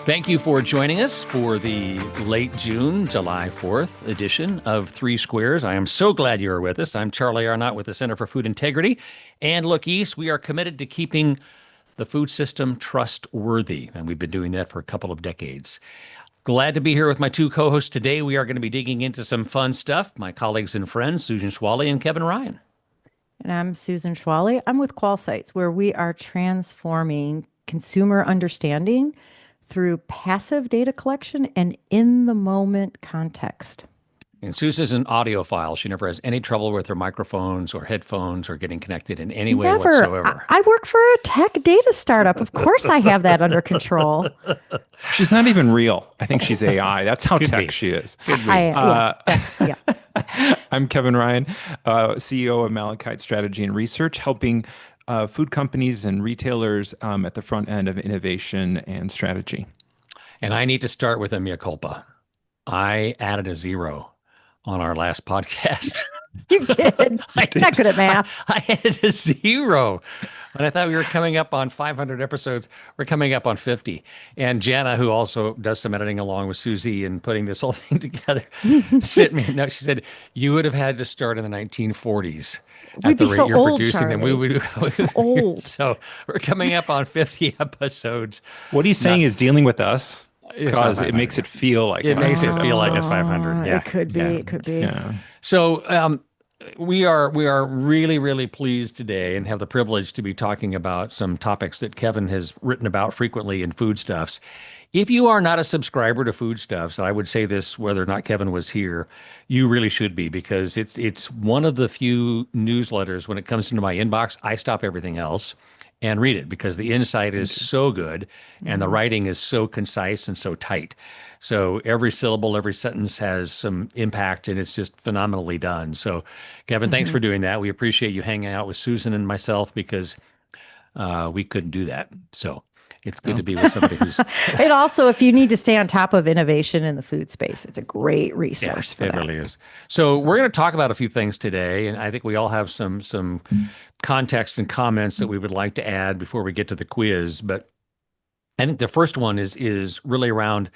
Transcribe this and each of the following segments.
Thank you for joining us for the late June, July 4th edition of 3Squares. I am so glad you are with us. I'm Charlie Arnott with the Center for Food Integrity. And look east, we are committed to keeping the food system trustworthy. And we've been doing that for a couple of decades. Glad to be here with my two co-hosts today. We are going to be digging into some fun stuff. My colleagues and friends, Susan Schwally and Kevin Ryan. And I'm Susan Schwally. I'm with QualSites, where we are transforming consumer understanding through passive data collection and in-the-moment context. And Susan's an audiophile. She never has any trouble with her microphones or headphones or getting connected in any way whatsoever. I work for a tech data startup. Of course I have that under control. She's not even real. I think she's AI. That's how tech she is. I'm Kevin Ryan, CEO of Malachite Strategy and Research, helping food companies and retailers at the front end of innovation and strategy. And I need to start with a mea culpa. I added a 0 on our last podcast. You did. Not good at math. I added a 0. When I thought we were coming up on 500 episodes, we're coming up on 50. And Jana, who also does some editing along with Susie and putting this whole thing together, sent me a note. She said, you would have had to start in the 1940s. We'd be so old, Charlie. We would so old. So we're coming up on 50 episodes. What he's saying is dealing with us. Because it makes it feel like it makes it feel like it's 500. Yeah, it could be. Yeah. It could be. Yeah. So we are really, really pleased today and have the privilege to be talking about some topics that Kevin has written about frequently in Foodstuffs. If you are not a subscriber to Foodstuffs, and I would say this whether or not Kevin was here, you really should be, because it's one of the few newsletters when it comes into my inbox, I stop everything else and read it, because the insight is so good and the writing is so concise and so tight. So every syllable, every sentence has some impact, and it's just phenomenally done. So Kevin, thanks for doing that. We appreciate you hanging out with Susan and myself, because we couldn't do that. So it's good to be with somebody who's... And also, if you need to stay on top of innovation in the food space, it's a great resource for that. It really is. So we're going to talk about a few things today, and I think we all have some context and comments that we would like to add before we get to the quiz. But I think the first one is really around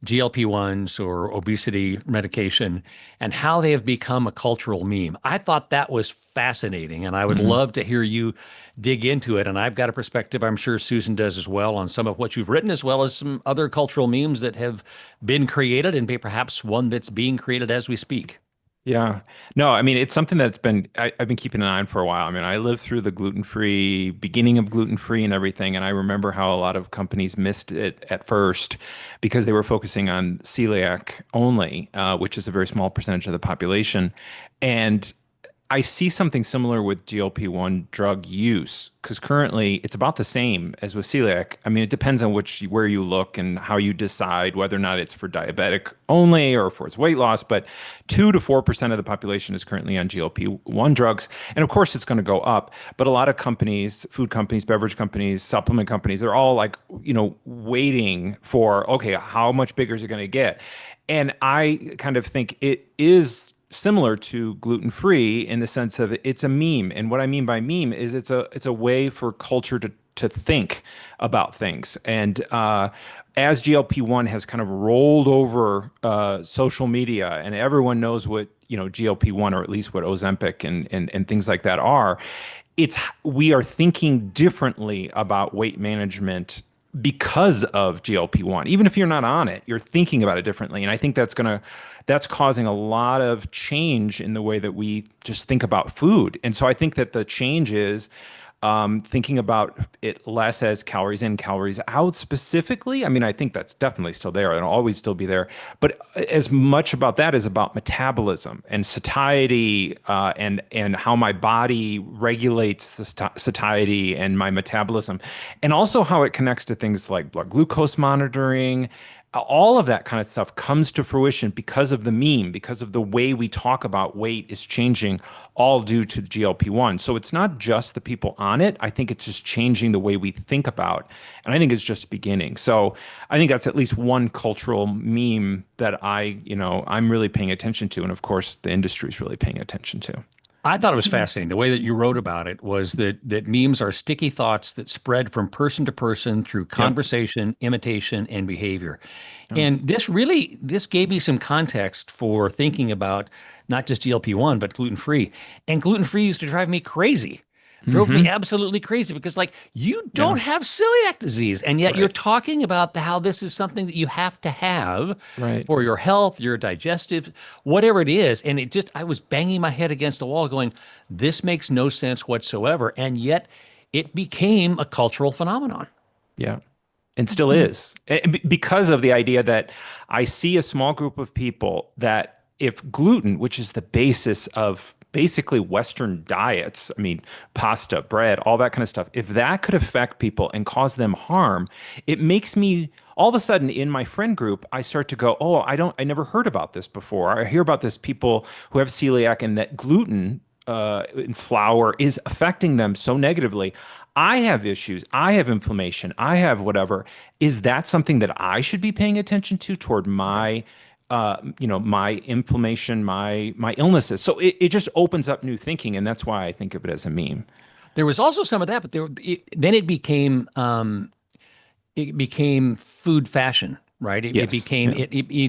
GLP-1s or obesity medication and how they have become a cultural meme. I thought that was fascinating, and I would love to hear you dig into it. And I've got a perspective, I'm sure Susan does as well, on some of what you've written, as well as some other cultural memes that have been created and perhaps one that's being created as we speak. Yeah. No, I mean, it's something that's I've been keeping an eye on for a while. I mean, I lived through the gluten-free, beginning of gluten-free and everything. And I remember how a lot of companies missed it at first because they were focusing on celiac only, which is a very small percentage of the population. And I see something similar with GLP-1 drug use, because currently it's about the same as with celiac. I mean, it depends on where you look and how you decide whether or not it's for diabetic only or for its weight loss. But 2 to 4% of the population is currently on GLP-1 drugs. And of course, it's going to go up. But a lot of companies, food companies, beverage companies, supplement companies, they're all like, waiting for, okay, how much bigger is it going to get? And I kind of think it is similar to gluten-free in the sense of it's a meme. And what I mean by meme is it's a way for culture to think about things. And as GLP-1 has kind of rolled over social media, and everyone knows what GLP-1, or at least what Ozempic and things like that are, we are thinking differently about weight management because of GLP-1. Even if you're not on it, you're thinking about it differently. And I think that's causing a lot of change in the way that we just think about food. And so I think that the change is thinking about it less as calories in, calories out specifically. I mean, I think that's definitely still there. It'll always still be there. But as much about that is about metabolism and satiety and how my body regulates the satiety and my metabolism. And also how it connects to things like blood glucose monitoring. All of that kind of stuff comes to fruition because of the meme, because of the way we talk about weight is changing, all due to GLP-1. So it's not just the people on it. I think it's just changing the way we think about, and I think it's just beginning. So I think that's at least one cultural meme that I'm really paying attention to. And of course, the industry is really paying attention to. I thought it was fascinating. The way that you wrote about it was that memes are sticky thoughts that spread from person to person through Yep. conversation, imitation, and behavior. Yep. And this gave me some context for thinking about not just GLP-1, but gluten-free. And gluten-free used to drive me crazy. Drove me Hmm. absolutely crazy because like you Yeah. don't have celiac disease and yet you're Right. talking about how this is something that you have to have Right. for your health, your digestive, whatever it is. And it just, I was banging my head against the wall going, this makes no sense whatsoever. And yet it became a cultural phenomenon. Yeah. And still Mhm. is. Because of the idea that I see a small group of people that if gluten, which is the basis of basically Western diets, I mean, pasta, bread, all that kind of stuff, if that could affect people and cause them harm, it makes me all of a sudden in my friend group, I start to go, oh, I never heard about this before. I hear about this people who have celiac and that gluten in flour is affecting them so negatively. I have issues. I have inflammation. I have whatever. Is that something that I should be paying attention to toward my, my inflammation, my illnesses? So it just opens up new thinking, and that's why I think of it as a meme. There was also some of that, but then it became food fashion, right? It Yes. became Yeah.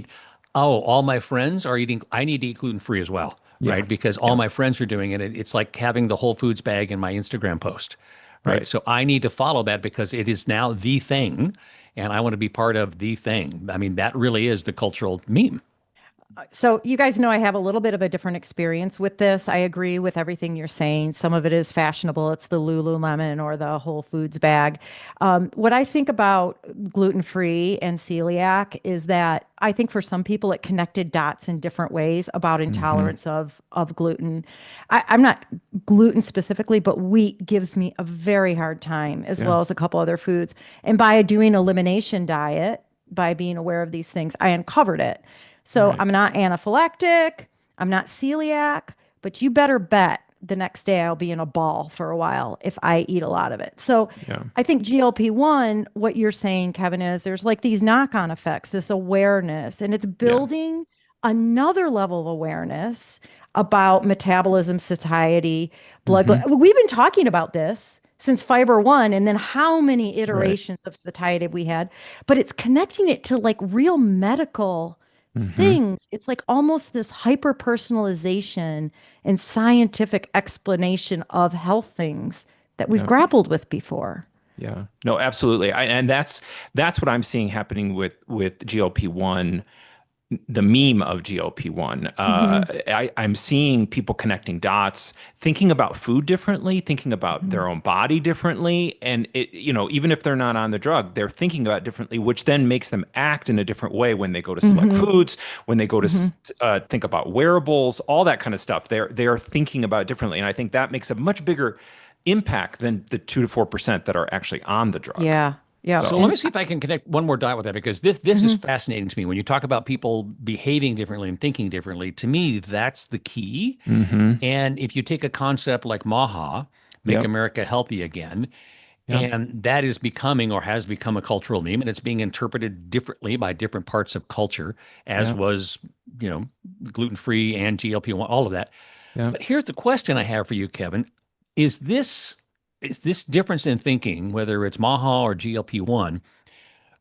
oh, all my friends are eating. I need to eat gluten free as well, Yeah. right? Because all Yeah. my friends are doing it. It's like having the Whole Foods bag in my Instagram post, right? Right. So I need to follow that because it is now the thing, and I want to be part of the thing. I mean, that really is the cultural meme. So you guys know I have a little bit of a different experience with this. I agree with everything you're saying. Some of it is fashionable. It's the Lululemon or the Whole Foods bag. What I think about gluten-free and celiac is that I think for some people it connected dots in different ways about Hmm. intolerance of gluten. I'm not gluten specifically, but wheat gives me a very hard time, as Yeah. well as a couple other foods. And by doing elimination diet, by being aware of these things, I uncovered it. So Right. I'm not anaphylactic, I'm not celiac, but you better bet the next day I'll be in a ball for a while if I eat a lot of it. So Yeah. I think GLP-1, what you're saying, Kevin, is there's like these knock-on effects, this awareness, and it's Yeah. building another level of awareness about metabolism, satiety, Hmm. We've been talking about this since Fiber One, and then how many Right. iterations of satiety have we had? But it's connecting it to like real medical Hmm. things. It's like almost this hyper personalization and scientific explanation of health things that we've Yeah. grappled with before. Yeah. No, absolutely. And that's what I'm seeing happening with GLP-1, the meme of GLP-1. Hmm. I'm seeing people connecting dots, thinking about food differently, thinking about Hmm. their own body differently. And even if they're not on the drug, they're thinking about it differently, which then makes them act in a different way when they go to select Hmm. foods, when they go to Hmm. think about wearables, all that kind of stuff. They're thinking about it differently. And I think that makes a much bigger impact than the 2 to 4% that are actually on the drug. Yeah. Yeah. So So, let And me see if I can connect one more dot with that because this is mhm. fascinating to me. When you talk about people behaving differently and thinking differently, to me, that's the key. hmm. And if you take a concept like MAHA, Make Yep. America Healthy Again, Yep. and that is becoming or has become a cultural meme, and it's being interpreted differently by different parts of culture, as Yep. was, you know, gluten-free and GLP-1, all of that. Yep. But here's the question I have for you, Kevin. Is this is this difference in thinking, whether it's MAHA or GLP-1,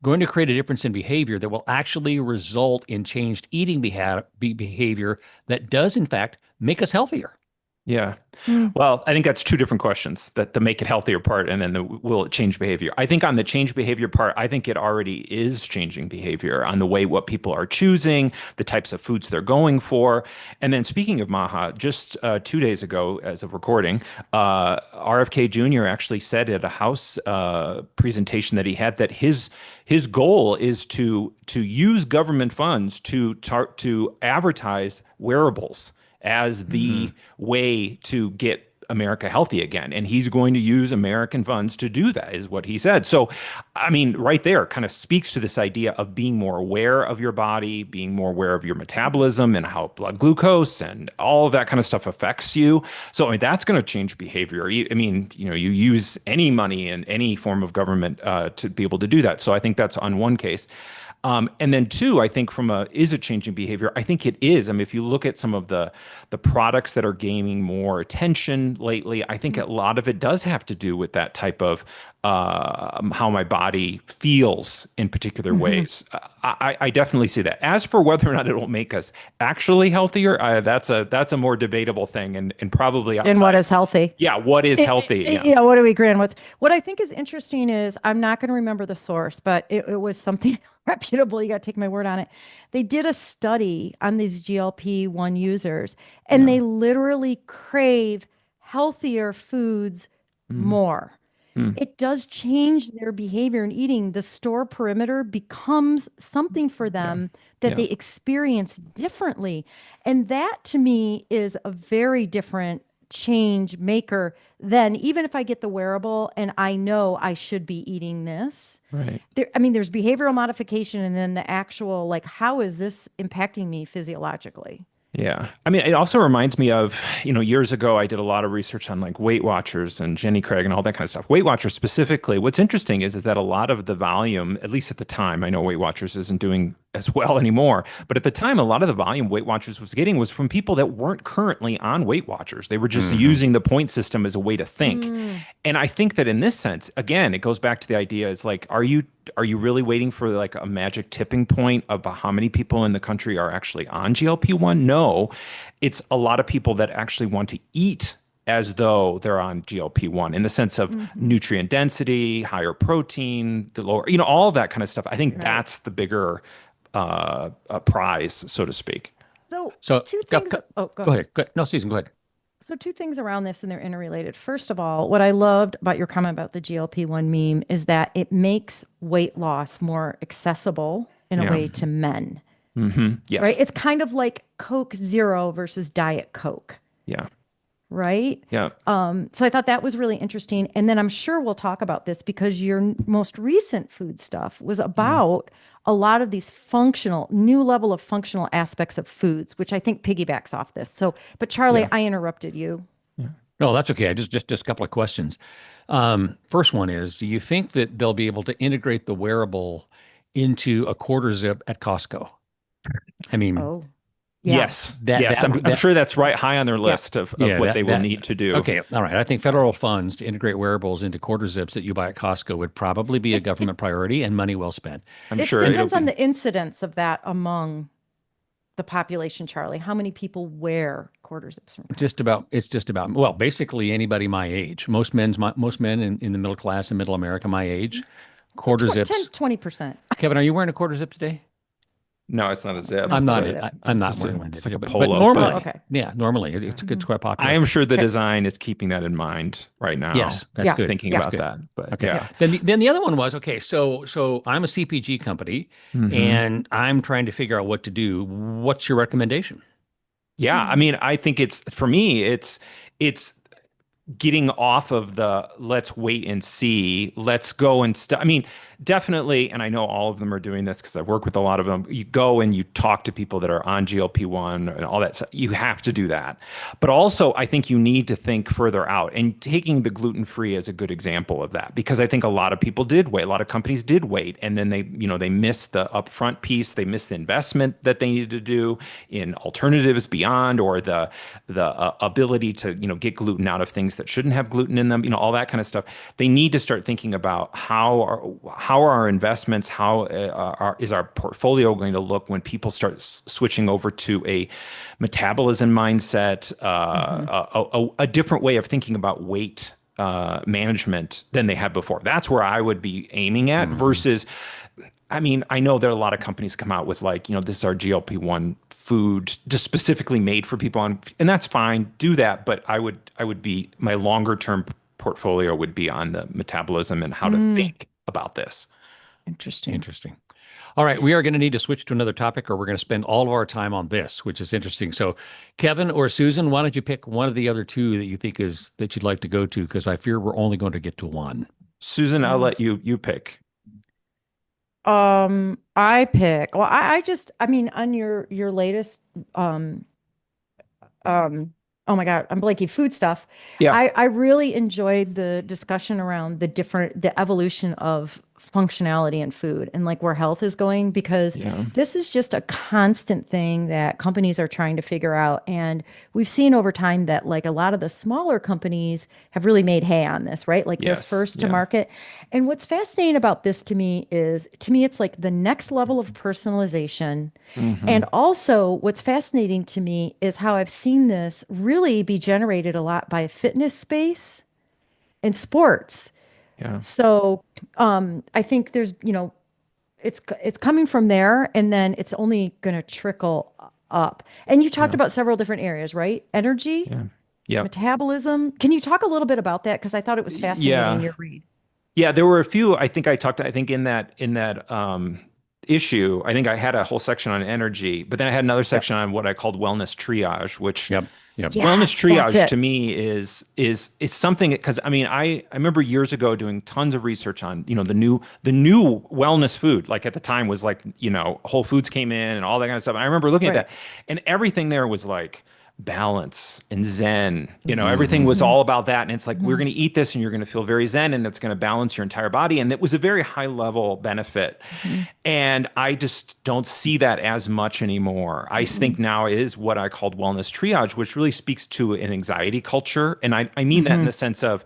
going to create a difference in behavior that will actually result in changed eating behavior that does, in fact, make us healthier? Yeah. Mm. Well, I think that's two different questions, that the make it healthier part and then the will it change behavior. I think on the change behavior part, I think it already is changing behavior on the way what people are choosing, the types of foods they're going for. And then speaking of Maha, just 2 days ago, as of recording, RFK Jr. actually said at a House presentation that he had that his goal is to use government funds to advertise wearables as Hmm. the way to get America healthy again. And he's going to use American funds to do that, is what he said. So, I mean, right there kind of speaks to this idea of being more aware of your body, being more aware of your metabolism and how blood glucose and all of that kind of stuff affects you. So, I mean, that's going to change behavior. I mean, you use any money in any form of government to be able to do that. So I think that's on one case. And then two, I think is a changing behavior. I think it is. I mean, if you look at some of the products that are gaining more attention lately, I think a lot of it does have to do with that type of how my body feels in particular ways. I definitely see that. As for whether or not it will make us actually healthier, that's a more debatable thing, and probably And what outside. is healthy? Yeah, what is healthy? Yeah. Yeah, what do we agree on? What I think is interesting is I'm not going to remember the source, but it was something reputable. You got to take my word on it. They did a study on these GLP-1 users, and they literally crave healthier foods Mm, more. mm, It does change their behavior in eating. The store perimeter becomes something for yeah. them that Yeah. they experience differently. And that to me is a very different change maker than even if I get the wearable and I know I should be eating this. Right. I mean, there's behavioral modification and then the actual, like, how is this impacting me physiologically? Yeah. I mean, it also reminds me of, years ago, I did a lot of research on like Weight Watchers and Jenny Craig and all that kind of stuff. Weight Watchers specifically, what's interesting is that a lot of the volume, at least at the time, I know Weight Watchers isn't doing as well anymore, but at the time, a lot of the volume Weight Watchers was getting was from people that weren't currently on Weight Watchers. They were just Hmm. using the point system as a way to think. Mm, And I think that in this sense, again, it goes back to the idea is like, are you really waiting for like a magic tipping point of how many people in the country are actually on GLP-1? No, it's a lot of people that actually want to eat as though they're on GLP-1 in the sense of mhm. nutrient density, higher protein, the lower, all of that kind of stuff. I think Right. that's the bigger prize, so to speak. So So two go, things. go, Oh, go go ahead. ahead. Go, no, Susan, go ahead. So two things around this, and they're interrelated. First of all, what I loved about your comment about the GLP-1 meme is that it makes weight loss more accessible in a Yeah. way to men, right? Yes. It's kind of like Coke Zero versus Diet Coke, Yeah. right? Yeah. So I thought that was really interesting. And then I'm sure we'll talk about this because your most recent food stuff was Yeah. about a lot of these new level of functional aspects of foods, which I think piggybacks off this. So, but Charlie, Yeah. I interrupted you. Yeah. No, that's okay. I just a couple of questions. First one is, do you think that they'll be able to integrate the wearable into a quarter zip at Costco? I mean, Oh, yeah. Yes, that yes. that I'm that sure that's right high on their Yeah. list of yeah, what they will that need to do. okay, all right. I think federal funds to integrate wearables into quarter zips that you buy at Costco would probably be a government priority and money well spent. I'm It sure it'll depends on be. the incidence of that among the population, Charlie. How many people wear quarter zips from Just Costco? about, it's just about, well, basically anybody my age. Most men in the middle class in middle America my age, So quarter 10, zips. 20%. Kevin, are you wearing a quarter zip today? No, it's not a zip, No I'm not. quarter but zip. I'm it's not just wearing one it's like today, a but polo. Oh, But normally, okay. yeah, normally it's Mhm. quite I popular. am sure the Okay. design is keeping that in mind right now. Yes, that's Yeah. good. Thinking Yeah. That's about good. that, but Okay. Yeah. yeah. Then the other one was okay. So I'm a CPG company, Hmm. and I'm trying to figure out what to do. What's your recommendation? Yeah, I Hmm. mean, I think it's for me, it's getting off of the let's wait and see, let's go and I mean, definitely, and I know all of them are doing this because I've worked with a lot of them. You go and you talk to people that are on GLP-1 and all that stuff. You have to do that. But also, I think you need to think further out, and taking the gluten-free as a good example of that, because I think a lot of people did wait, a lot of companies did wait, and then they missed the upfront piece, they missed the investment that they needed to do in alternatives beyond, or the ability to get gluten out of things that shouldn't have gluten in them, all that kind of stuff. They need to start thinking about how are our investments, how is our portfolio going to look when people start switching over to a metabolism mindset, Hmm. a different way of thinking about weight management than they had before. That's where I would be aiming at Hmm. versus, I mean, I know there are a lot of companies come out with like, this is our GLP-1 food just specifically made for people on, and that's fine. Do that, but I would be my longer term portfolio would be on the metabolism and how to Mm, think about this. interesting. Interesting. All right, we are going to need to switch to another topic, or we're going to spend all of our time on this, which is interesting. So, Kevin or Susan, why don't you pick one of the other two that you think is that you'd like to go to? Because I fear we're only going to get to one. Susan, I'll Mm. let you pick. I pick. Well, I mean, on your latest um um oh my God, I'm blanking food stuff. Yeah. I really enjoyed the discussion around the evolution of functionality in food and like where health is going, because Yeah. this is just a constant thing that companies are trying to figure out. And we've seen over time that like a lot of the smaller companies have really made hay on this, right? Like they're Yes. first to Yeah. market. And what's fascinating about this to me is, to me, it's like the next level of personalization. Hmm. And also, what's fascinating to me is how I've seen this really be generated a lot by fitness space and sports. Yeah. So I think there's, it's coming from there, and then it's only going to trickle up. And you talked Yeah. about several different areas, right? Energy, Yeah. Yep. metabolism. Can you talk a little bit about that? Because I thought it was fascinating, Yeah. your read. Yeah, there were a few. I think in that issue, I think I had a whole section on energy, but then I had another Yep. section on what I called wellness triage, which Yep. Yep. wellness Yes, that's triage to it. me is it's something because I mean I remember years ago doing tons of research on the new wellness food, like at the time was like Whole Foods came in and all that kind of stuff. And I remember looking at Right. that, and everything there was like balance and zen. Everything Hmm. was Hmm. all about that. And it's like, we're Hmm. going to eat this and you're going to feel very zen and it's going to balance your entire body. And it was a very high level benefit. Hmm. And I just don't see that as much anymore. I think Hmm. now is what I called wellness triage, which really speaks to an anxiety culture. And I mean that in Hmm. the sense of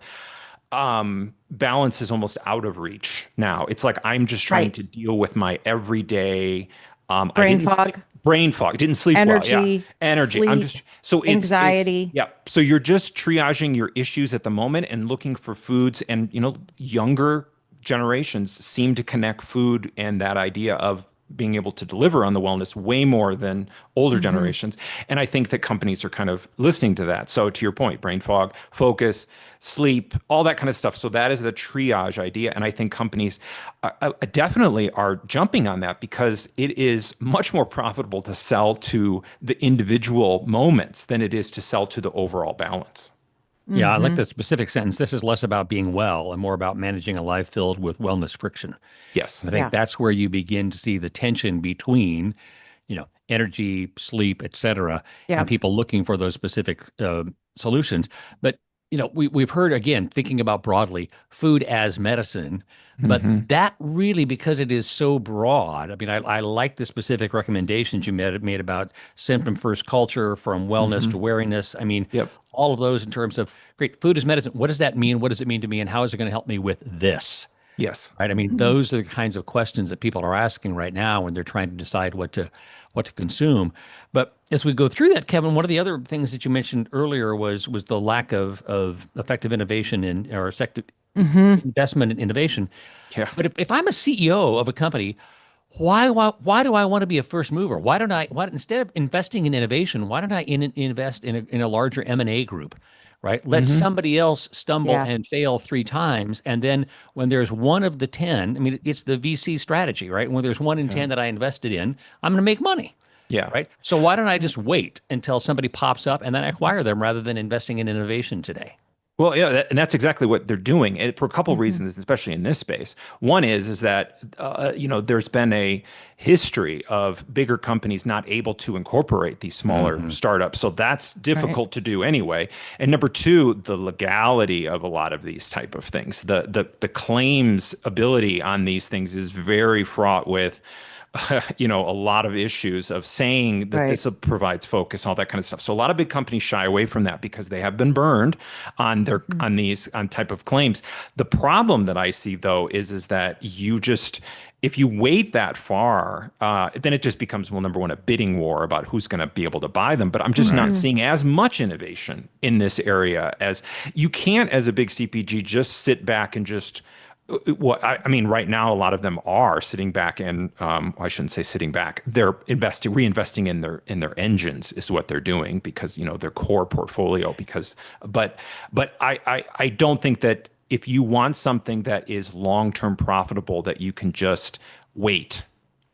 balance is almost out of reach now. It's like I'm just trying Right. to deal with my everyday. I Brain didn't sleep, fog, brain fog. Didn't sleep well. Yeah, energy, energy. I'm sleep, just so it's anxiety. yeah. So you're just triaging your issues at the moment and looking for foods. And younger generations seem to connect food and that idea of being able to deliver on the wellness way more than older Hmm. generations. And I think that companies are kind of listening to that. So to your point, brain fog, focus, sleep, all that kind of stuff. So that is the triage idea. And I think companies definitely are jumping on that because it is much more profitable to sell to the individual moments than it is to sell to the overall balance. Yeah, I like Hmm. the specific sentence. This is less about being well and more about managing a life filled with wellness friction. Yes. And I think Yeah. that's where you begin to see the tension between, energy, sleep, et cetera, Yeah. and people looking for those specific solutions. But, we've heard again, thinking about broadly, food as medicine, but Hmm. that really, because it is so broad, I mean, I like the specific recommendations you made about symptom first culture from wellness Hmm. to wariness. I mean, Yep. all of those in terms of great food as medicine. What does that mean? What does it mean to me? And how is it going to help me with this? Yes. Right. I mean, Mhm. those are the kinds of questions that people are asking right now when they're trying to decide what to consume. But as we go through that, Kevin, one of the other things that you mentioned earlier was the lack of effective innovation in or effective Hmm. investment in innovation. Yeah. But if I'm a CEO of a company, why do I want to be a first mover? Why don't I why instead of investing in innovation, why don't I invest in a larger M&A group, right? Let Hmm. somebody else stumble Yeah. and fail three times, and then when there's one of the 10, I mean, it's the VC strategy, right? When there's one in Yeah. 10 that I invested in, I'm going to make money, Yeah. right? So why don't I Yeah. just wait until somebody pops up and then I acquire them rather than investing in innovation today? Well, yeah, and that's exactly what they're doing, and for a couple of Hmm. reasons, especially in this space. One is that there's been a history of bigger companies not able to incorporate these smaller Hmm. startups, so that's Right. difficult to do anyway. And number two, the legality of a lot of these type of things, the claims ability on these things is very fraught with a lot of issues of saying that Right. this provides focus, all that kind of stuff. So a lot of big companies shy away from that because they have been burned on their Hmm. on type of claims. The problem that I see though is that if you wait that far, then it just becomes, well, number one, a bidding war about who's going to be able to buy them. But I'm just not Right. Hmm. seeing as much innovation in this area as you can't, as a big CPG, just sit back and just what I mean, right now, a lot of them are sitting back and I shouldn't say sitting back. They're reinvesting in their engines is what they're doing because their core portfolio. But I don't think that if you want something that is long term profitable, that you can just wait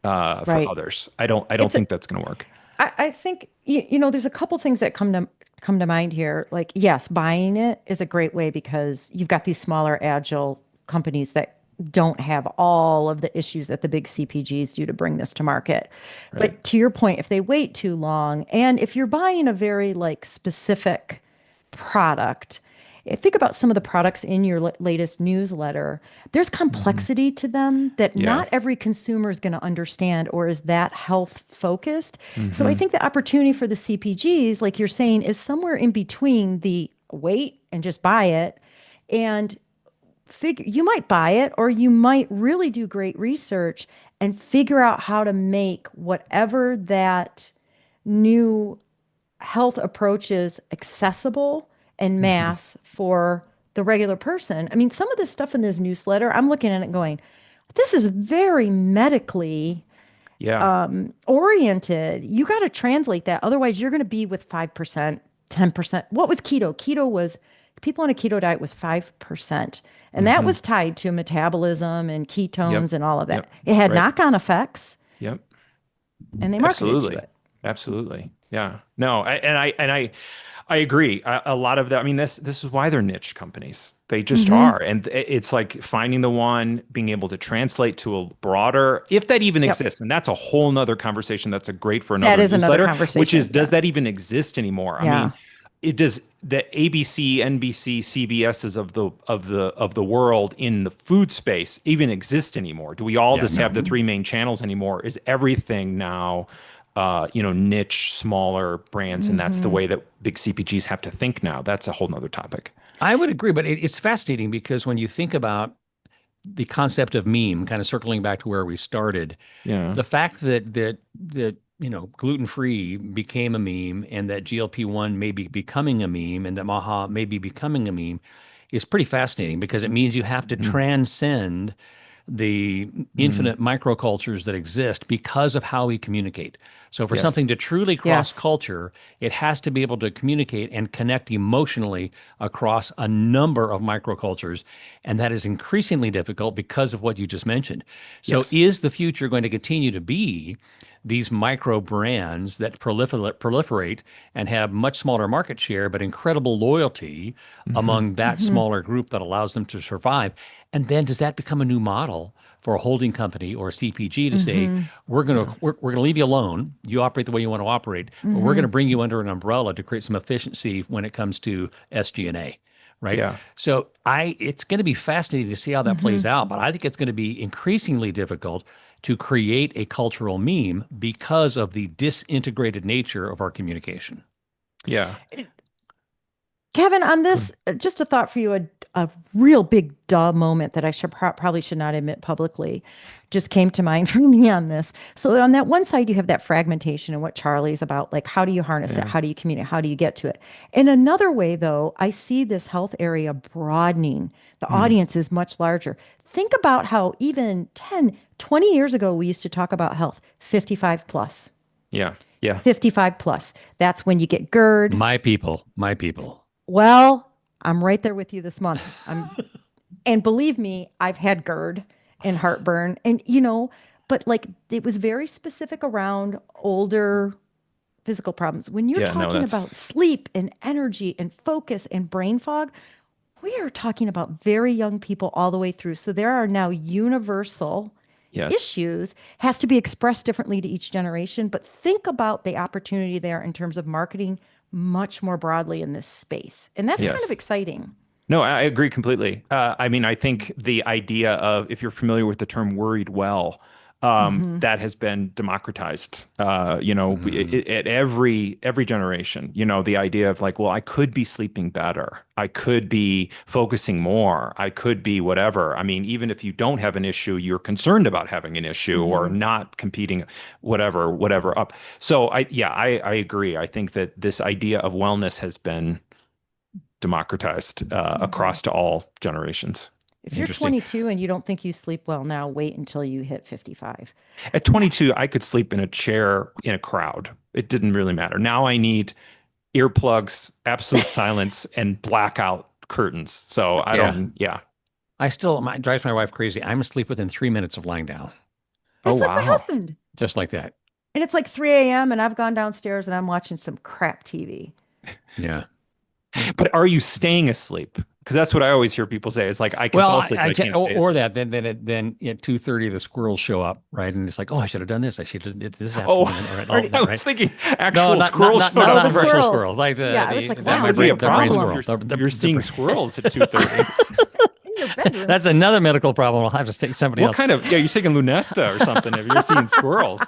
for Right. others. I don't It's a, think that's going to work. I think there's a couple things that come to mind here. Like, yes, buying it is a great way because you've got these smaller, agile companies that don't have all of the issues that the big CPGs do to bring this to market. Right. But to your point, if they wait too long, and if you're buying a very like specific product, think about some of the products in your latest newsletter. There's complexity to them that Yeah. not every consumer is going to understand or is that health focused. So I Hmm. think the opportunity for the CPGs, like you're saying, is somewhere in between the wait and just buy it and figure you might buy it or you might really do great research and figure out how to make whatever that new health approach is accessible and Hmm. mass for the regular person. I mean, some of the stuff in this newsletter, I'm looking at it going, this is very medically Yeah. oriented. You got to translate that. Otherwise, you're going to be with 5%, 10%. What was keto? Keto was people on a keto diet was 5%. And that Hmm. was tied to metabolism and Yep. ketones and all of that. Yep. It had Right. knock on effects Yep. and they marketed to Absolutely. it. Absolutely. Yeah. No, I agree. A lot of that. I mean, this is why they're niche companies. They just Hmm. are, and it's like finding the one, being able to translate to a broader, if that even Yep. exists. And that's a whole nother conversation. That's a great for That another is another newsletter. Which is, conversation. does Yeah. that even exist anymore? I Yeah. mean, it does. The ABC, NBC, CBSs of the world in the food space even exist anymore? Do we all Yeah, just have no. the three main channels anymore? Is everything now? Niche, smaller brands, and that's the Hmm. way that big CPGs have to think now. That's a whole nother topic. I would agree, but it's fascinating because when you think about the concept of meme, kind of circling back to where we started, Yeah. the fact that gluten-free became a meme and that GLP-1 may be becoming a meme and that Maha may be becoming a meme is pretty fascinating because it means you have to Mm, transcend the mm, infinite microcultures that exist because of how we communicate. So for yes. something to truly cross Yes. culture, it has to be able to communicate and connect emotionally across a number of microcultures. And that is increasingly difficult because of what you just mentioned. So Yes. is the future going to continue to be these micro brands that proliferate and have much smaller market share, but incredible loyalty Hmm. among that Hmm. smaller group that allows them to survive? And then does that become a new model for a holding company or a CPG to say, Hmm. Yeah. we're going to leave you alone. You operate the way you want to operate, but we're going Hmm. to bring you under an umbrella to create some efficiency when it comes to SG&A, right? Yeah. So it's going to be fascinating to see how that Hmm. plays out, but I think it's going to be increasingly difficult to create a cultural meme because of the disintegrated nature of our communication. Yeah. Kevin, on Good. this, just a thought for you, a real big duh moment that I probably should not admit publicly just came to mind for me on this. So on that one side, you have that fragmentation and what Charlie's about, like how do you harness it? Yeah. How do you communicate? How do you get to it? In another way, though, I see this health area broadening. The Mm, audience is much larger. Think about how even 10, 20 years ago, we used to talk about health, 55 plus. yeah. Yeah. 55 plus. That's when you get GERD. My people, my people. Well, I'm right there with you this month. And believe me, I've had GERD and heartburn and but like it was very specific around older physical problems. When you're Yeah. No, talking that's about sleep and energy and focus and brain fog, we are talking about very young people all the way through. So there are now universal yes. issues, has to be expressed differently to each generation, but think about the opportunity there in terms of marketing much more broadly in this space. And that's kind of Yes. exciting. No, I agree completely. I mean, I think the idea of, if you're familiar with the term worried well, Hmm. that has been democratized, Mm. at every generation. The idea of like, well, I could be sleeping better. I could be focusing more. I could be whatever. I mean, even if you don't have an issue, you're concerned about having an issue or Hmm. not competing, whatever up. So I agree. I think that this idea of wellness has been democratized Hmm. across to all generations. If you're Interesting. 22 and you don't think you sleep well now, wait until you hit 55. At 22, I could sleep in a chair in a crowd. It didn't really matter. Now I need earplugs, absolute silence, and blackout curtains. So I Yeah. don't, yeah. It drives my wife crazy. I'm asleep within 3 minutes of lying down, Oh, That's like my wow. husband. just like that. And it's like 3 a.m. and I've gone downstairs and I'm watching some crap TV. Yeah. But are you staying asleep? Because that's what I always hear people say. It's like, I can fall asleep, but I can't stay or asleep. that then at 2:30 the squirrels show up, right? And it's like, oh, I should have done this. I should have did this Oh, afternoon. Right, I was thinking actual squirrels showed not up. the virtual squirrels. squirrels. Like Yeah, I was like, That wow, might you be a have a problem problem. if you're seeing squirrels at 2:30. In your bedroom. That's another medical problem. I'll have to take somebody What else. kind of, yeah, you're taking Lunesta or something if you're seeing squirrels.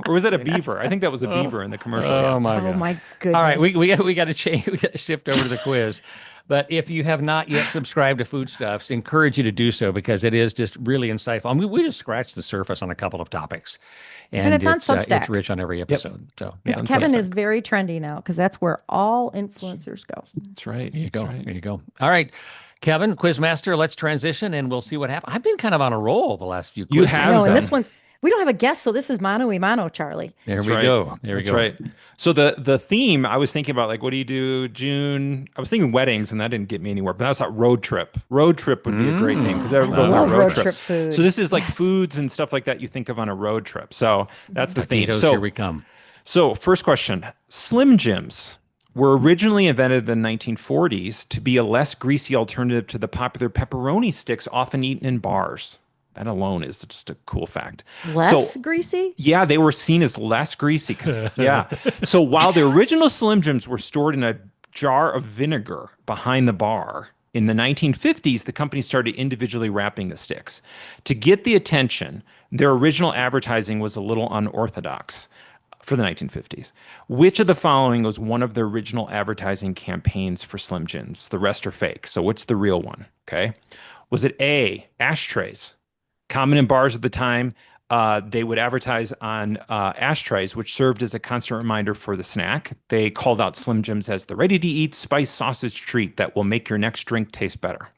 Or was that a beaver? I think that was a beaver in the commercial. Oh yeah. my Oh gosh. my goodness. All right, we got to change. We got to shift over to the quiz. But if you have not yet subscribed to Foodstuffs, encourage you to do so because it is just really insightful. I mean, we just scratched the surface on a couple of topics, And it's on it's Substack. rich on every episode. So Because on Kevin Substack. is very trendy now because that's where all influencers go. That's right. there you go. That's right. There you go. All right, Kevin, Quizmaster, let's transition and we'll see what happens. I've been kind of on a roll the last few You quizzes. have No, and been. this one, we don't have a guest, so this is mano y mano, Charlie. There That's we right. go. There we That's go. right. So the theme I was thinking about, like, what do you do June? I was thinking weddings, and that didn't get me anywhere. But I was thought road trip. Road trip would be a great thing because everyone goes on Love a road trip food. So this is like Yes. foods and stuff like that you think of on a road trip. So that's the theme. Taquitos, So here we come. So, first question. Slim Jims were originally invented in the 1940s to be a less greasy alternative to the popular pepperoni sticks often eaten in bars. That alone is just a cool fact. Less greasy? Yeah, they were seen as less greasy. Yeah. So while the original Slim Jims were stored in a jar of vinegar behind the bar, in the 1950s, the company started individually wrapping the sticks. To get the attention, their original advertising was a little unorthodox for the 1950s. Which of the following was one of the original advertising campaigns for Slim Jims? The rest are fake. So what's the real one? Okay. Was it A, ashtrays? Common in bars at the time, they would advertise on ashtrays, which served as a constant reminder for the snack. They called out Slim Jims as the ready-to-eat spice sausage treat that will make your next drink taste better.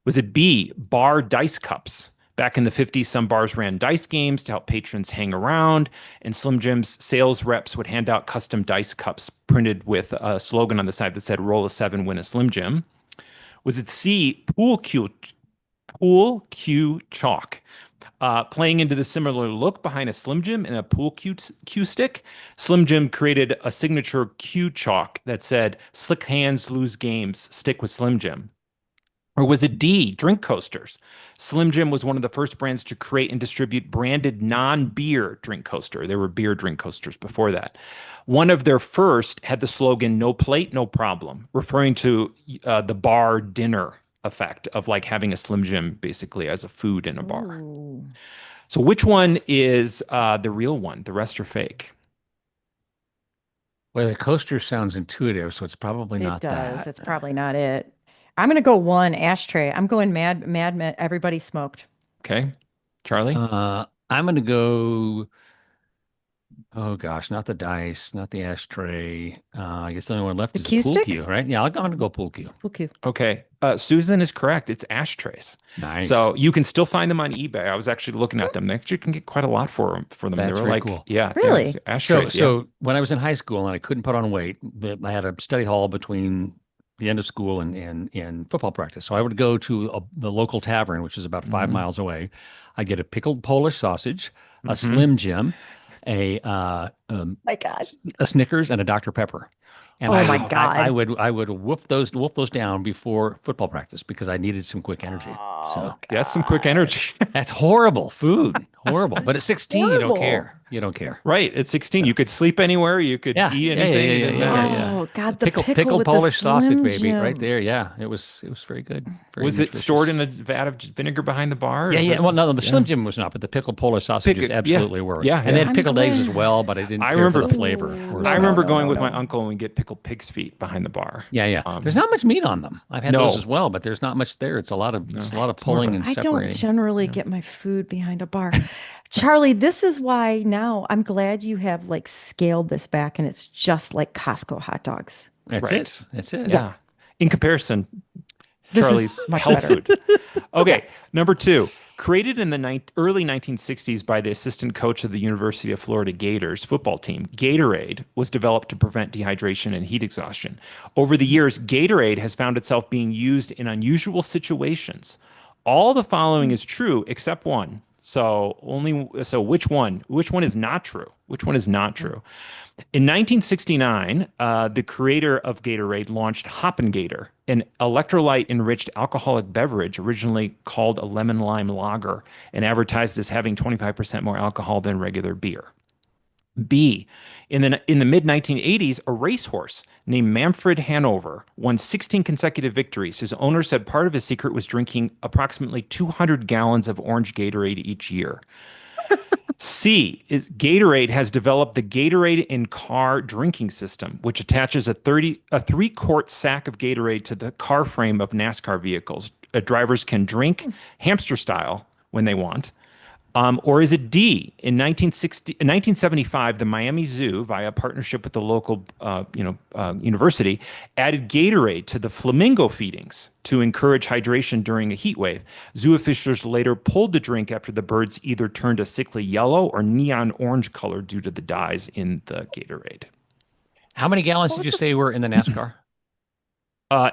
Was it B, bar dice cups? Back in the 50s, some bars ran dice games to help patrons hang around, and Slim Jim's sales reps would hand out custom dice cups printed with a slogan on the side that said, roll a 7, win a Slim Jim. Was it C, pool cue chalk? Playing into the similar look behind a Slim Jim and a pool cue stick, Slim Jim created a signature cue chalk that said, slick hands lose games, stick with Slim Jim. Or was it D, drink coasters? Slim Jim was one of the first brands to create and distribute branded non-beer drink coaster. There were beer drink coasters before that. One of their first had the slogan, no plate, no problem, referring to the bar dinner effect of like having a Slim Jim basically as a food in a bar. Ooh. So which one is the real one? The rest are fake. Well, the coaster sounds intuitive, so it's probably not It does. that. It's probably not it. I'm going to go one, ashtray. I'm going mad, everybody smoked. Okay. Charlie? I'm going to go. Oh gosh, not the dice, not the ashtray. I guess the only one left The is cue the pool stick? cue, right? Yeah, I'm going to go pool cue. Okay. Okay. Susan is correct. It's ashtrays. Nice. So you can still find them on eBay. I was actually looking at them. They actually can get quite a lot for them. That's They were very like, cool. yeah, Really? yeah, So, ashtrays. so when I was in high school and I couldn't put on weight, but I had a study hall between the end of school and football practice. So I would go to the local tavern, which is about 5 miles away. I'd get a pickled Polish sausage, a Slim Jim, My God. a Snickers, and a Dr. Pepper. And Oh I my would, God. I would whoop those down before football practice because I needed some quick energy. So Yeah, that's some quick energy. that's horrible food, horrible. But at 16, you horrible. don't care. You don't care. Right. At 16, you could sleep anywhere. You could Yeah, eat yeah, anything. yeah, it didn't yeah, matter. yeah. Oh God, the pickle Pickled with Polish the sausage, Slim baby, right Jim. there. Yeah, it was very good. Very Was it nutritious. stored in a vat of vinegar behind the bar? Yeah, Is yeah. it- Well, no, the Slim Jim was not, but the pickled Polish sausages Pick it- absolutely yeah, were. yeah, and yeah. they had I'm pickled eggs as glad. well, but I didn't I care remember- for the flavor. or I so. remember No, going no, with my no. uncle and we get pickled pig's feet behind the bar. Yeah, yeah. There's not much meat on them. I've had No. those as well, but there's not much there. It's a lot of more of pulling a- and I don't separating. generally get my food behind a bar. Charlie, this is why now I'm glad you have like scaled this back and it's just like Costco hot dogs. That's Right. it. That's it. Yeah. In comparison, This is Charlie's much health better. food. Okay, number 2. Created in the early 1960s by the assistant coach of the University of Florida Gators football team, Gatorade was developed to prevent dehydration and heat exhaustion. Over the years, Gatorade has found itself being used in unusual situations. All the following is true except one. So which one? Which one is not true? Which one is not true? In 1969, the creator of Gatorade launched Hoppin' Gator, an electrolyte-enriched alcoholic beverage originally called a lemon lime lager and advertised as having 25% more alcohol than regular beer. B, in the mid 1980s, a racehorse named Manfred Hanover won 16 consecutive victories. His owner said part of his secret was drinking approximately 200 gallons of orange Gatorade each year. C is Gatorade has developed the Gatorade in car drinking system, which attaches a 3-quart sack of Gatorade to the car frame of NASCAR vehicles. Drivers can drink hamster style when they want. Or is it D? In 1975, the Miami Zoo, via partnership with the local university, added Gatorade to the flamingo feedings to encourage hydration during a heat wave. Zoo officials later pulled the drink after the birds either turned a sickly yellow or neon orange color due to the dyes in the Gatorade. How many gallons did you say were in the NASCAR?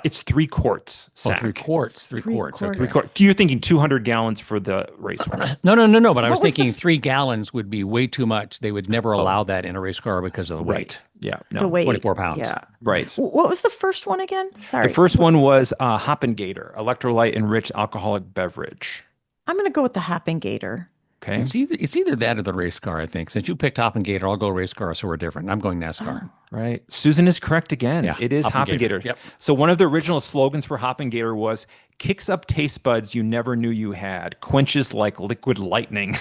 It's 3 quarts Oh, sack. 3 quarts. 3 Three quarts. quarts. Okay. You're thinking 200 gallons for the racehorse. No. But I was What was the thinking 3 gallons would be way too much. They would never allow that in a race car because of the weight. Right. Yeah. The No. weight. 24 pounds. Yeah. Right. What was the first one again? Sorry. The first one was Hoppin' Gator, electrolyte-enriched alcoholic beverage. I'm going to go with the Hopping Gator. Okay. It's either that or the race car, I think. Since you picked Hop and Gator, I'll go race car, so we're different. I'm going NASCAR. Right. Susan is correct again. Yeah, It is Hoppin' Hoppin' Gator. Gator. Yep. So one of the original slogans for Hoppin' Gator was kicks up taste buds you never knew you had, quenches like liquid lightning.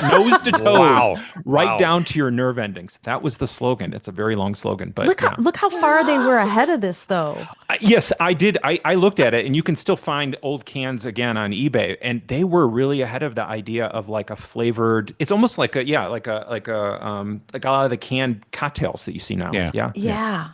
Nose to toes, Wow. right Wow. down to your nerve endings. That was the slogan. It's a very long slogan, but Look how far they were ahead of this, though. Yes, I did. I looked at it, and you can still find old cans again on eBay, and they were really ahead of the idea of like a flavored. It's almost like like a lot of the canned cocktails that you see now. Yeah. Yeah.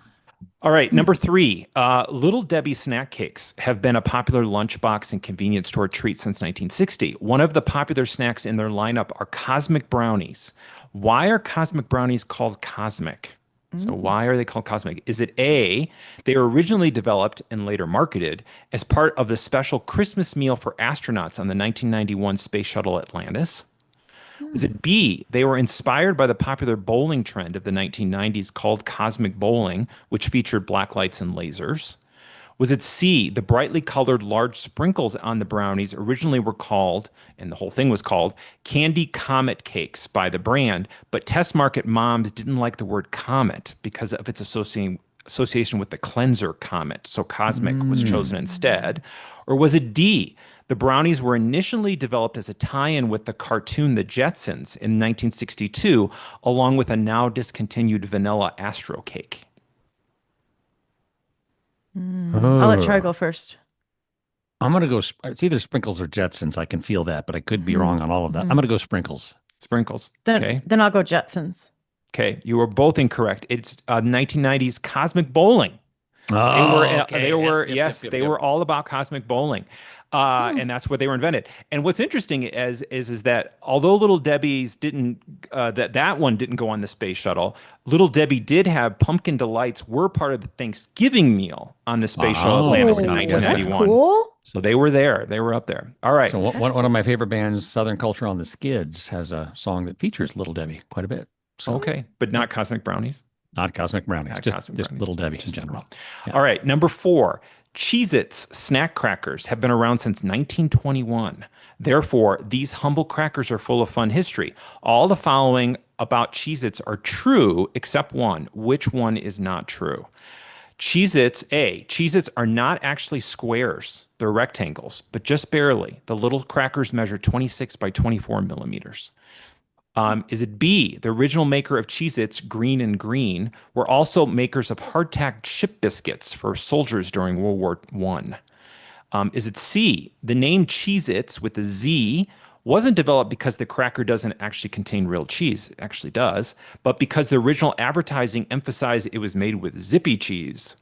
All right, number 3. Little Debbie snack cakes have been a popular lunchbox and convenience store treat since 1960. One of the popular snacks in their lineup are Cosmic Brownies. Why are Cosmic Brownies called Cosmic? So why are they called Cosmic? Is it A, they were originally developed and later marketed as part of the special Christmas meal for astronauts on the 1991 Space Shuttle Atlantis? Is it B, they were inspired by the popular bowling trend of the 1990s called Cosmic Bowling, which featured black lights and lasers? Was it C, the brightly colored large sprinkles on the brownies originally were called, and the whole thing was called, Candy Comet Cakes by the brand, but test market moms didn't like the word comet because of its association with the cleanser comet, so Cosmic was chosen instead? Or was it D, the brownies were initially developed as a tie-in with the cartoon The Jetsons in 1962, along with a now discontinued vanilla Astro cake? I'll let Troy go first. I'm going to go. It's either sprinkles or Jetsons. I can feel that, but I could be wrong on all of that. I'm going to go sprinkles. Sprinkles. Then, Okay. then I'll go Jetsons. Okay. You were both incorrect. It's 1990s Cosmic Bowling. Oh, They were yes, they were all about cosmic bowling, and that's where they were invented. And what's interesting is that although Little Debbie's didn't that one didn't go on the space shuttle, Little Debbie did have pumpkin delights were part of the Thanksgiving meal on the space shuttle Atlantis in Oh, 1991. That's cool. So they were there. They were up there. All right. So one of my favorite bands, Southern Culture on the Skids, has a song that features Little Debbie quite a bit. So Okay, but not Cosmic Brownies. not Cosmic Brownies, Not just Cosmic just Brownies. Little Debbie in general. Yeah. All right, number 4. Cheez-Its snack crackers have been around since 1921. Therefore, these humble crackers are full of fun history. All the following about Cheez-Its are true except one. Which one is not true? Cheez-Its, A, Cheez-Its are not actually squares. They're rectangles, but just barely. The little crackers measure 26 by 24 millimeters. Is it B, the original maker of Cheez-Its, Green and Green, were also makers of hardtack chip biscuits for soldiers during World War I? Is it C, the name Cheez-Its with a Z wasn't developed because the cracker doesn't actually contain real cheese, it actually does, but because the original advertising emphasized it was made with zippy cheese?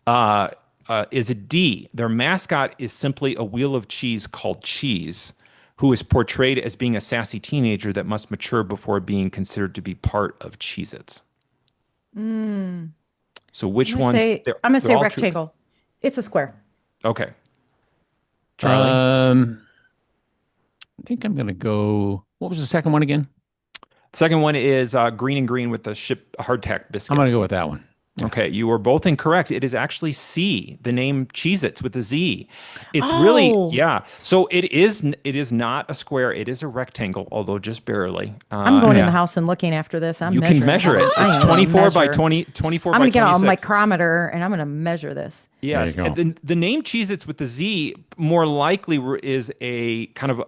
Is it D, their mascot is simply a wheel of cheese called Cheese, who is portrayed as being a sassy teenager that must mature before being considered to be part of Cheez-Its? So which I'm ones? gonna They're say all true. rectangle. It's a square. Okay. Charlie? I think I'm going to go. What was the second one again? Second one is green and green with the ship hardtack biscuits. I'm going to go with that one. Yeah. Okay, you were both incorrect. It is actually C, the name Cheez-Its with a Z. It's really, yeah. So it is not a square. It is a rectangle, although just barely. I'm going in yeah. the house and looking after this. You can measure it. I It's am gonna 24 by measure. 20, 24 I'm by going to get 26. a micrometer and I'm going to measure this. Yes, There you go. and the name Cheez-Its with the Z more likely is a kind of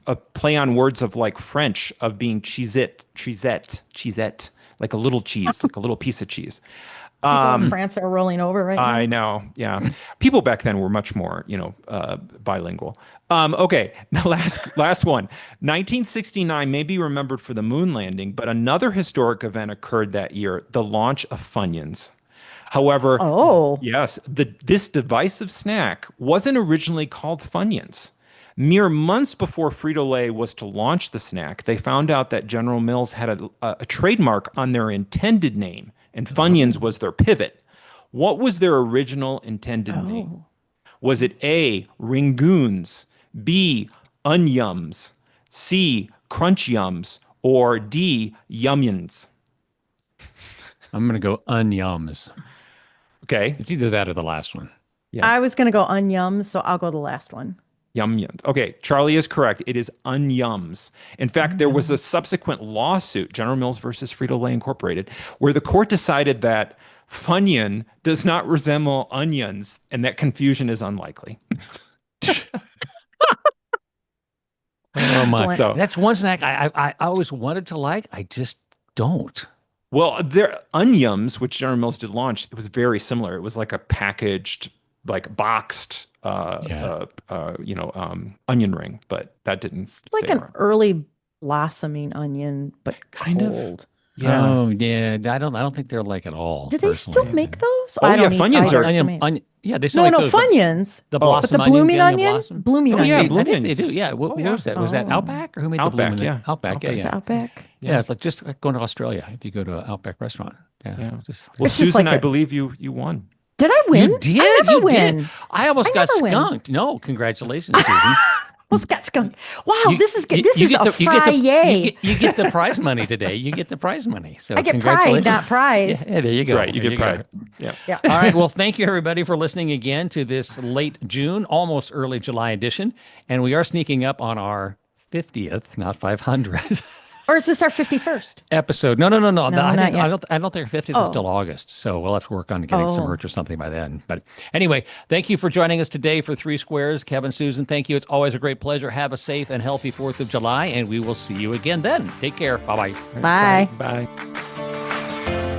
a play on words of like French of being Cheezette, like a little cheese, like a little piece of cheese. People in France are rolling over right now. I know, yeah. People back then were much more, bilingual. Okay, the last one. 1969 may be remembered for the moon landing, but another historic event occurred that year: the launch of Funyons. However, yes, this divisive snack wasn't originally called Funyons. Mere months before Frito-Lay was to launch the snack, they found out that General Mills had a trademark on their intended name, and Funyons was their pivot. What was their original intended name? Was it A, Ringoons, B, Unyums, C, Crunch Yums, or D, Yumyons? I'm going to go Unyums. Okay. It's either that or the last one. Yeah. I was going to go Unyums, so I'll go the last one. Yum-yums. Okay, Charlie is correct. It is Unyums. In fact, there was a subsequent lawsuit, General Mills versus Frito-Lay Incorporated, where the court decided that Funyun does not resemble onions and that confusion is unlikely. Oh my! So That's one snack I always wanted to like. I just don't. well, their Unyums, which General Mills did launch, it was very similar. It was like a packaged, like boxed, onion ring, but that didn't Like stay an around. early blossoming onion, but Kind of. cold. Yeah. Oh yeah. I don't think they're like at all. Did they still personally. make those? Oh, I don't yeah, eat Funyuns either, are- so maybe- Yeah, they still No, make no, those, Funyuns. The But blossom the blooming onion, onion? blossom. Blooming Oh, yeah, onion. I think they Bloomings. do. Yeah. What Oh, what yeah. was that? Was that Oh. Outback or who made Outback, the blooming? yeah. Outback. Outback. Is Yeah. it Outback? Yeah. It's like just like going to Australia if you go to an Outback restaurant. Yeah. Yeah. Just, Well, It's just Susan, like I a- believe you won. Did I win? You did. I never You win. did. I almost I got never win. skunked. No, congratulations, Susan. Well, Scott Skunk. Wow, You- this is you- this you is get a the- you get the- Friday. You get the prize money today. You get the prize money. So I get pride, congratulations. not prize. Yeah, there you That's go. right. You There get go. pride. Yeah. Yeah. All right. Well, thank you everybody for listening again to this late June, almost early July edition. And we are sneaking up on our 50th, not 500th Or is this our 51st? episode. No. not yet. I don't think our 50th is Oh. till August. So we'll have to work on getting some Oh. merch or something by then. But anyway, thank you for joining us today for 3Squares. Kevin, Susan, thank you. It's always a great pleasure. Have a safe and healthy 4th of July, and we will see you again then. Take care. Bye-bye. Bye. Bye.